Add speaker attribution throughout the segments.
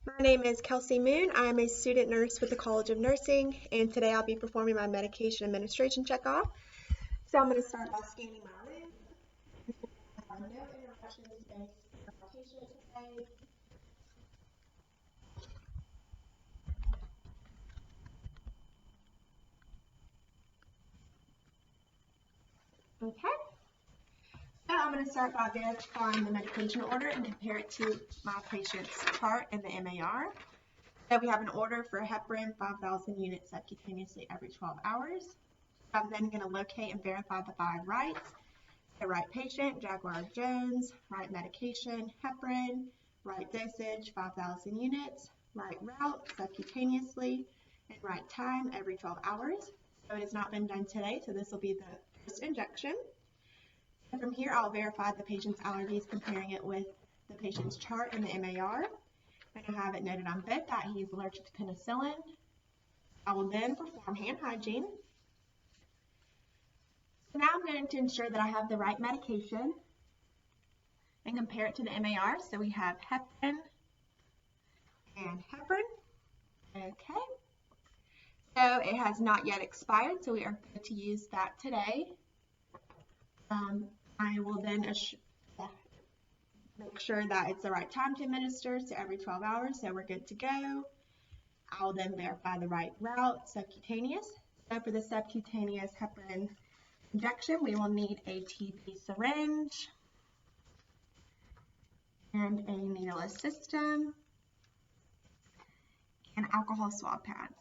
Speaker 1: My name is Kmoon. I am a student nurse with the College of Nursing, and today I'll be performing my medication administration checkoff. So I'm going to start by scanning my room. No interruptions based on my patient today. Okay. So I'm going to start by verifying the medication order and compare it to my patient's chart in the MAR. So we have an order for heparin 5,000 units subcutaneously every 12 hours. I'm then going to locate and verify the 5 rights. The right patient, Jaguar Jones, right medication, heparin, right dosage, 5,000 units, right route, subcutaneously, and right time every 12 hours. So it has not been done today, so this will be the first injection. And from here, I'll verify the patient's allergies, comparing it with the patient's chart in the MAR. And I have it noted on both that he's allergic to penicillin. I will then perform hand hygiene. So now I'm going to ensure that I have the right medication and compare it to the MAR. So we have heparin and heparin. Okay. So it has not yet expired, so we are good to use that today. I will then make sure that it's the right time to administer, so every 12 hours, so we're good to go. I will then verify the right route, subcutaneous. So for the subcutaneous heparin injection, we will need a TP syringe and a needleless system and alcohol swab pads.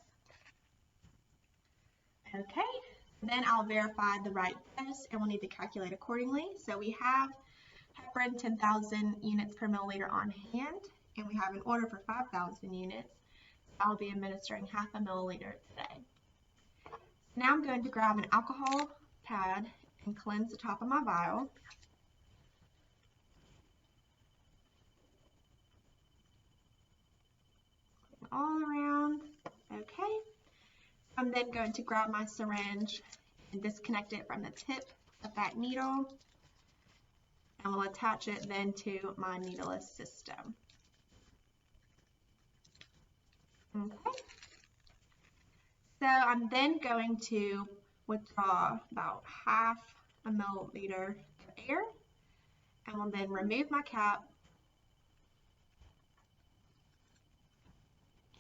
Speaker 1: Okay, then I'll verify the right dose and we'll need to calculate accordingly. So we have heparin 10,000 units per milliliter on hand, and we have an order for 5,000 units. I'll be administering half a milliliter today. Now I'm going to grab an alcohol pad and cleanse the top of my vial. All around. Okay. I'm then going to grab my syringe and disconnect it from the tip of that needle, and we'll attach it then to my needleless system. Okay. So I'm then going to withdraw about half a milliliter of air, and will then remove my cap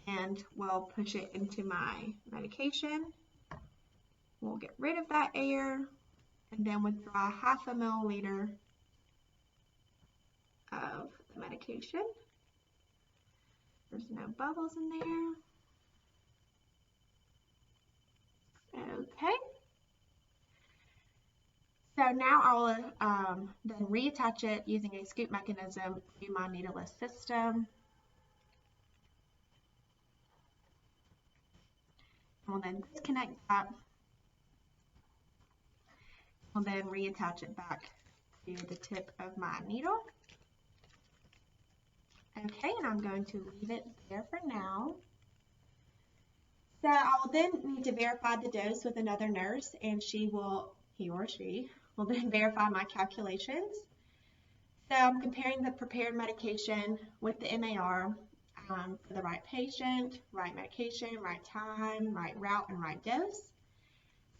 Speaker 1: and we'll push it into my medication. We'll get rid of that air and then withdraw half a milliliter of the medication. There's no bubbles in there. Okay. So now I'll then reattach it using a scoop mechanism to my needleless system. We'll then disconnect that. We'll then reattach it back to the tip of my needle. Okay, and I'm going to leave it there for now. So I will then need to verify the dose with another nurse, and he or she will then verify my calculations. So I'm comparing the prepared medication with the MAR for the right patient, right medication, right time, right route, and right dose.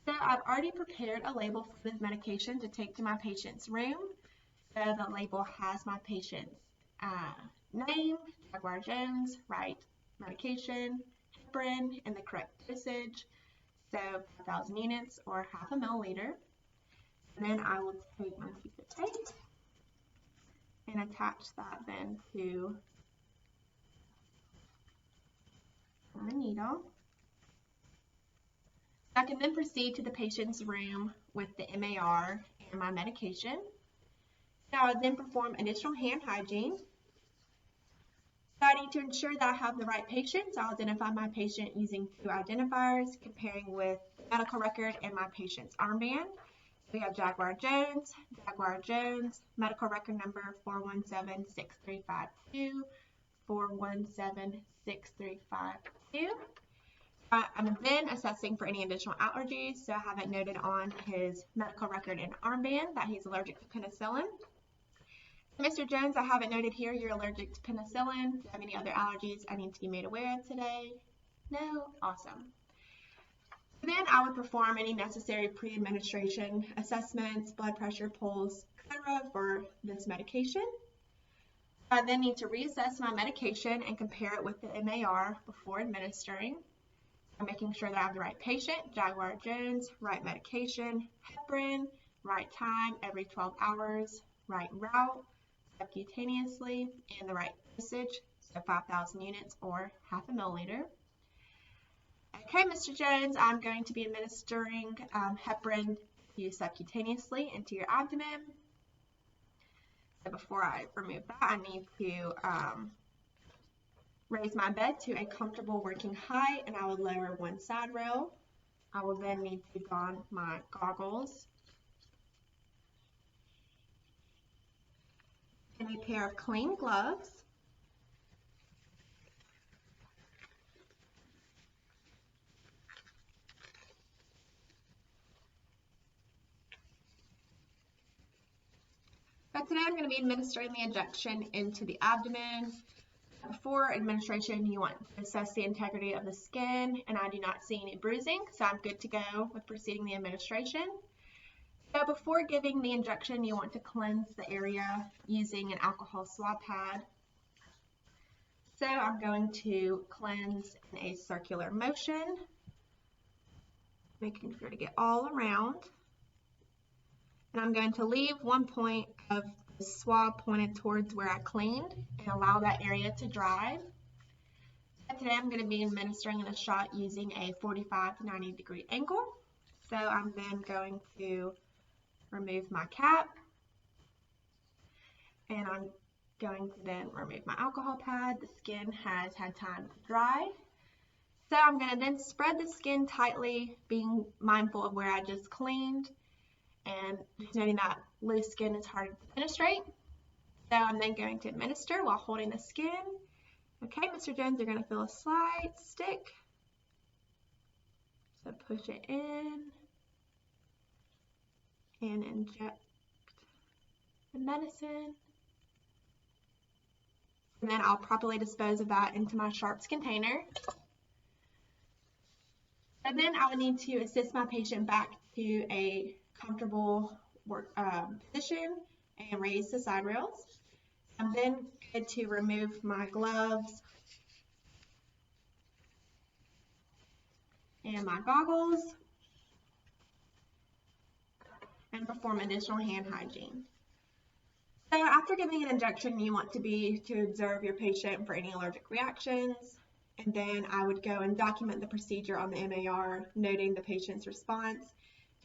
Speaker 1: So I've already prepared a label for this medication to take to my patient's room. So the label has my patient's name, Jaguar Jones, right medication, heparin, and the correct dosage. So 5,000 units or half a milliliter. And then I will take my piece of tape and attach that then to my needle. I can then proceed to the patient's room with the MAR and my medication. So I will then perform additional hand hygiene. So I need to ensure that I have the right patient. So I'll identify my patient using 2 identifiers, comparing with the medical record and my patient's armband. So we have Jaguar Jones, medical record number 4176352, 4176352. I'm then assessing for any additional allergies, so I have it noted on his medical record and armband that he's allergic to penicillin. Mr. Jones, I have it noted here you're allergic to penicillin. Do you have any other allergies I need to be made aware of today? No? Awesome. Then I would perform any necessary pre-administration assessments, blood pressure, pulse, etc. for this medication. I then need to reassess my medication and compare it with the MAR before administering. I'm making sure that I have the right patient, Jaguar Jones, right medication, heparin, right time every 12 hours, right route, subcutaneously, and the right dosage, so 5,000 units or half a milliliter. Okay, Mr. Jones, I'm going to be administering heparin used subcutaneously into your abdomen. So before I remove that, I need to raise my bed to a comfortable working height, and I would lower one side rail. I will then need to don my goggles and a pair of clean gloves. But today I'm going to be administering the injection into the abdomen. Before administration, you want to assess the integrity of the skin, and I do not see any bruising, so I'm good to go with proceeding the administration. So before giving the injection, you want to cleanse the area using an alcohol swab pad. So I'm going to cleanse in a circular motion, making sure to get all around. And I'm going to leave one point of the swab pointed towards where I cleaned and allow that area to dry. And today I'm going to be administering in a shot using a 45 to 90 degree angle. So I'm then going to remove my cap, and I'm going to then remove my alcohol pad. The skin has had time to dry. So I'm going to then spread the skin tightly, being mindful of where I just cleaned, and just noting that loose skin is hard to penetrate. So I'm then going to administer while holding the skin. Okay, Mr. Jones, you're going to feel a slight stick. So push it in and inject the medicine. And then I'll properly dispose of that into my sharps container. And then I would need to assist my patient back to a comfortable position and raise the side rails. I'm then good to remove my gloves and my goggles and perform additional hand hygiene. So after giving an injection, you want to observe your patient for any allergic reactions, and then I would go and document the procedure on the MAR, noting the patient's response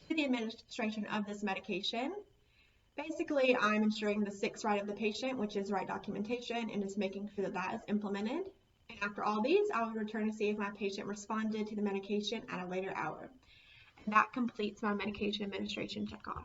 Speaker 1: to the administration of this medication. Basically, I'm ensuring the 6 right of the patient, which is right documentation, and just making sure that that is implemented. And after all these, I will return to see if my patient responded to the medication at a later hour. And that completes my medication administration checkoff.